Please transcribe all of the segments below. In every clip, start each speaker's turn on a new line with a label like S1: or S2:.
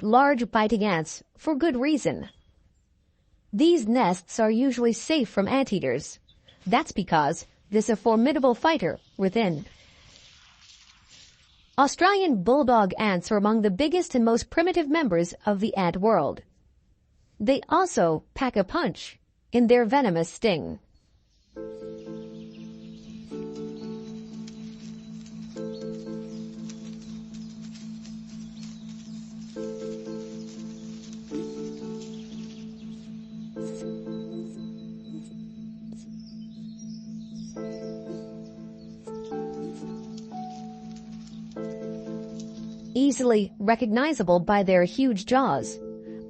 S1: large biting ants for good reason. These nests are usually safe from anteaters. That's because there's a formidable fighter within. Australian bulldog ants are among the biggest and most primitive members of the ant world. They also pack a punch in their venomous sting. Easily recognizable by their huge jaws,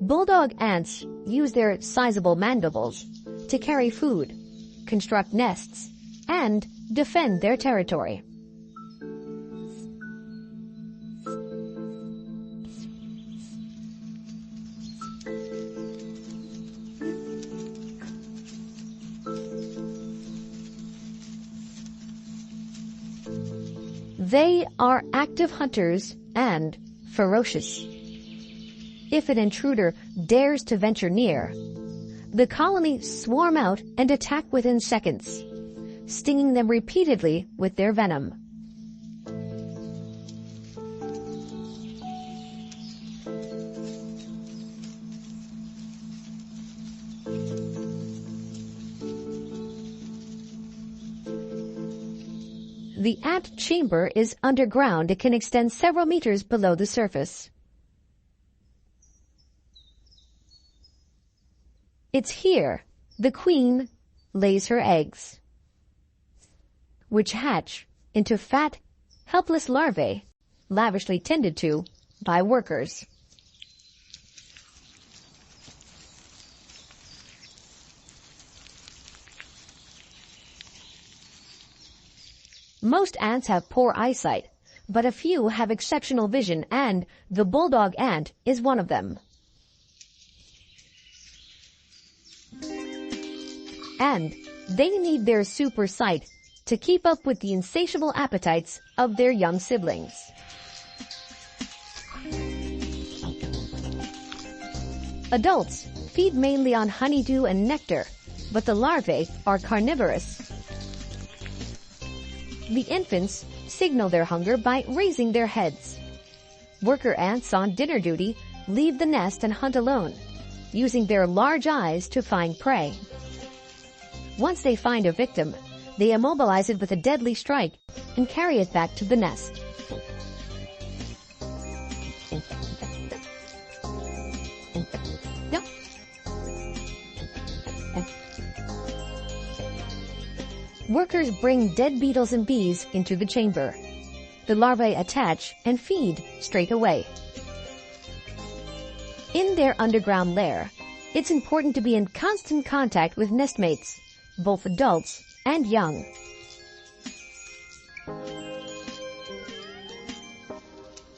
S1: bulldog ants use their sizable mandibles to carry food, construct nests, and defend their territory. They are active hunters and ferocious. If an intruder dares to venture near, the colony swarm out and attack within seconds, stinging them repeatedly with their venom. The ant chamber is underground. It can extend several meters below the surface. It's here the queen lays her eggs, which hatch into fat, helpless larvae, lavishly tended to by workers. Most ants have poor eyesight, but a few have exceptional vision, and the bulldog ant is one of them. And they need their super sight to keep up with the insatiable appetites of their young siblings. Adults feed mainly on honeydew and nectar, but the larvae are carnivorous. The infants signal their hunger by raising their heads. Worker ants on dinner duty leave the nest and hunt alone, using their large eyes to find prey. Once they find a victim, they immobilize it with a deadly strike and carry it back to the nest. Workers bring dead beetles and bees into the chamber. The larvae attach and feed straight away. In their underground lair, it's important to be in constant contact with nestmates, both adults and young.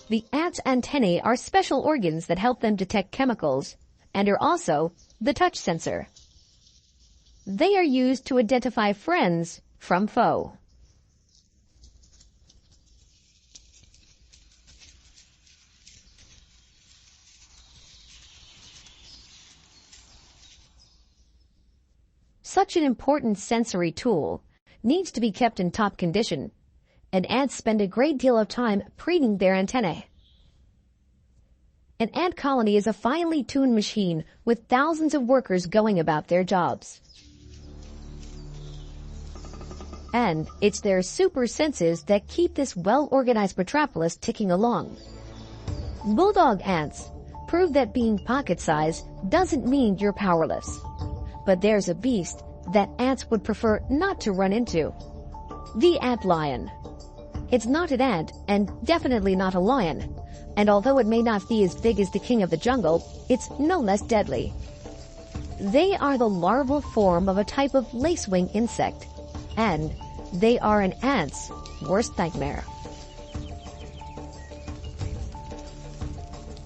S1: The ants' antennae are special organs that help them detect chemicals and are also the touch sensor. They are used to identify friends from foe. Such an important sensory tool needs to be kept in top condition, and ants spend a great deal of time preening their antennae. An ant colony is a finely tuned machine with thousands of workers going about their jobs. And it's their super senses that keep this well-organized metropolis ticking along. Bulldog ants prove that being pocket-sized doesn't mean you're powerless. But there's a beast that ants would prefer not to run into. The antlion. It's not an ant and definitely not a lion. And although it may not be as big as the king of the jungle, it's no less deadly. They are the larval form of a type of lacewing insect. And they are an ant's worst nightmare.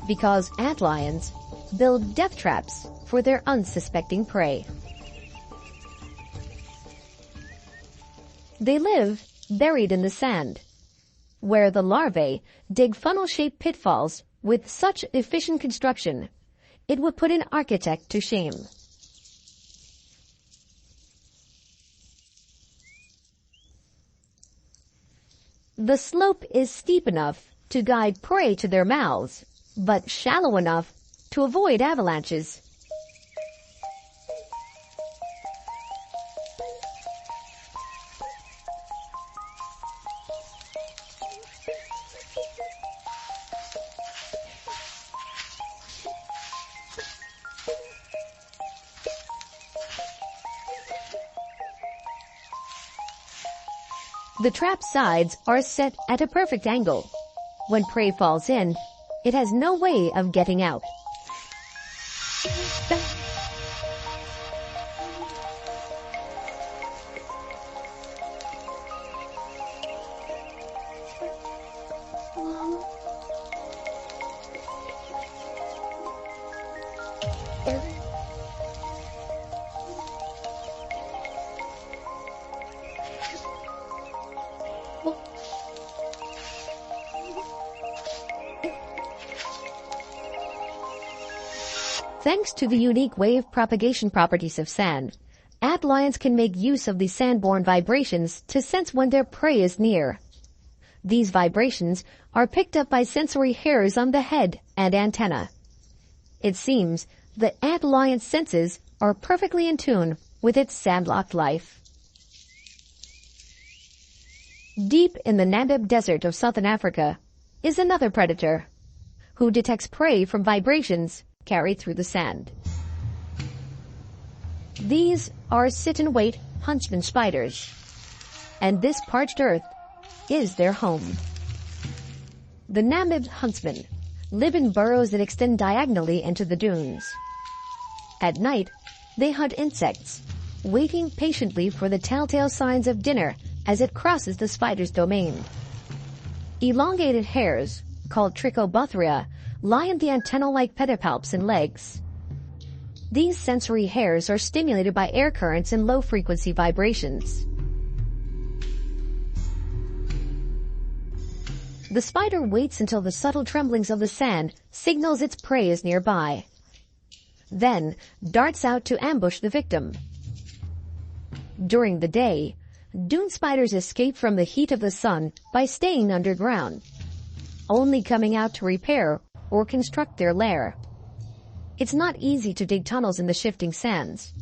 S1: Because antlions build death traps for their unsuspecting prey. They live buried in the sand, where the larvae dig funnel-shaped pitfalls With such efficient construction, it would put an architect to shame. The slope is steep enough to guide prey to their mouths, but shallow enough to avoid avalanches. The trap sides are set at a perfect angle. When prey falls in, it has no way of getting out. Thanks to the unique wave propagation properties of sand, antlions can make use of the sand-borne vibrations to sense when their prey is near. These vibrations are picked up by sensory hairs on the head and antenna. It seems the antlion's senses are perfectly in tune with its sandlocked life. Deep in the Namib Desert of southern Africa is another predator who detects prey from vibrations carried through the sand. These are sit-and-wait huntsman spiders, and this parched earth is their home. The Namib huntsmen live in burrows that extend diagonally into the dunes. At night, they hunt insects, waiting patiently for the telltale signs of dinner as it crosses the spider's domain. Elongated hairs, called trichobuthria, lie in the antennal-like pedipalps and legs. These sensory hairs are stimulated by air currents and low-frequency vibrations. The spider waits until the subtle tremblings of the sand signals its prey is nearby, then darts out to ambush the victim. During the day, dune spiders escape from the heat of the sun by staying underground, only coming out to repair or construct their lair. It's not easy to dig tunnels in the shifting sands,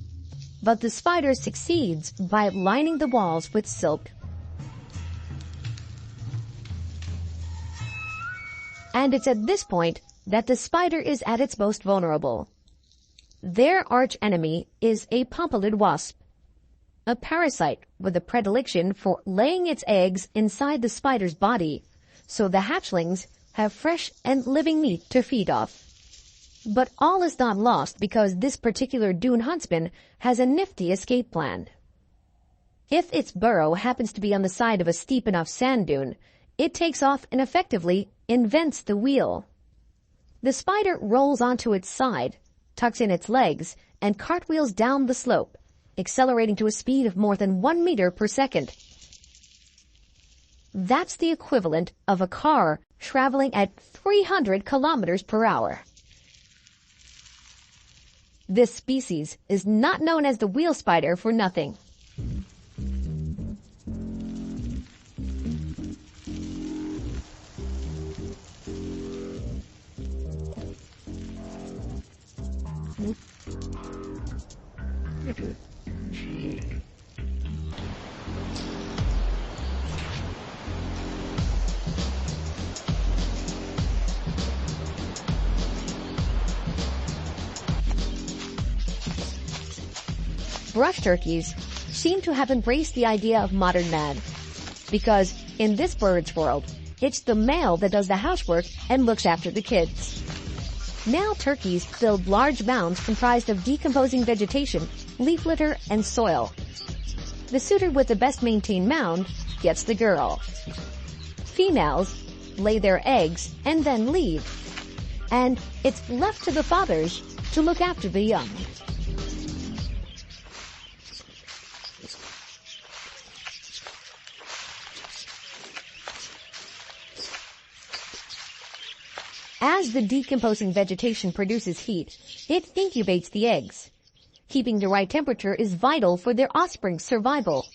S1: but the spider succeeds by lining the walls with silk. And it's at this point that the spider is at its most vulnerable. Their arch enemy is a pompilid wasp, a parasite with a predilection for laying its eggs inside the spider's body, so the hatchlings have fresh and living meat to feed off. But all is not lost because this particular dune huntsman has a nifty escape plan. If its burrow happens to be on the side of a steep enough sand dune, it takes off and effectively invents the wheel. The spider rolls onto its side, tucks in its legs, and cartwheels down the slope, accelerating to a speed of more than 1 meter per second. That's the equivalent of a car traveling at 300 kilometers per hour. This species is not known as the wheel spider for nothing. Brush turkeys seem to have embraced the idea of modern man, because in this bird's world, it's the male that does the housework and looks after the kids. Male turkeys build large mounds comprised of decomposing vegetation, leaf litter, and soil. The suitor with the best maintained mound gets the girl. Females lay their eggs and then leave, and it's left to the fathers to look after the young. As the decomposing vegetation produces heat, it incubates the eggs. Keeping the right temperature is vital for their offspring's survival.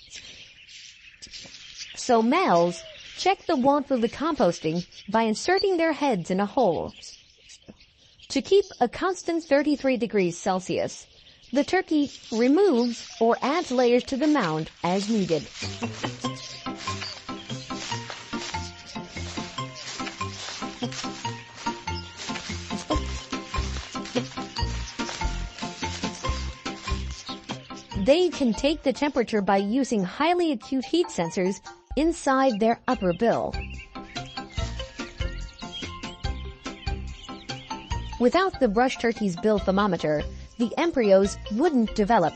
S1: So males check the warmth of the composting by inserting their heads in a hole. To keep a constant 33 degrees Celsius, the turkey removes or adds layers to the mound as needed. They can take the temperature by using highly acute heat sensors inside their upper bill. Without the brush turkey's bill thermometer, the embryos wouldn't develop.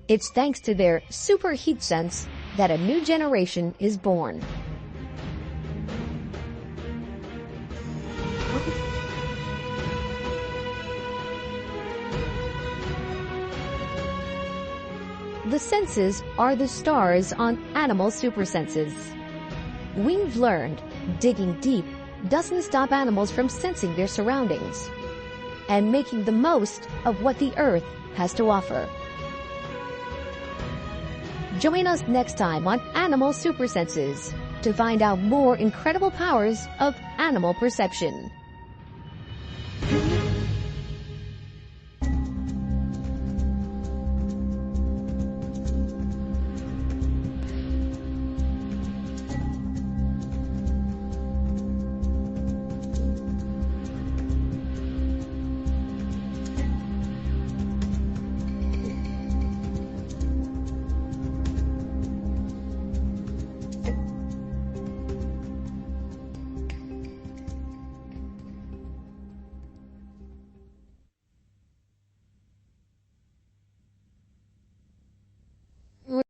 S1: It's thanks to their super heat sense that a new generation is born. The senses are the stars on animal super senses. We've learned digging deep doesn't stop animals from sensing their surroundings and making the most of what the earth has to offer. Join us next time on Animal Super Senses to find out more incredible powers of animal perception.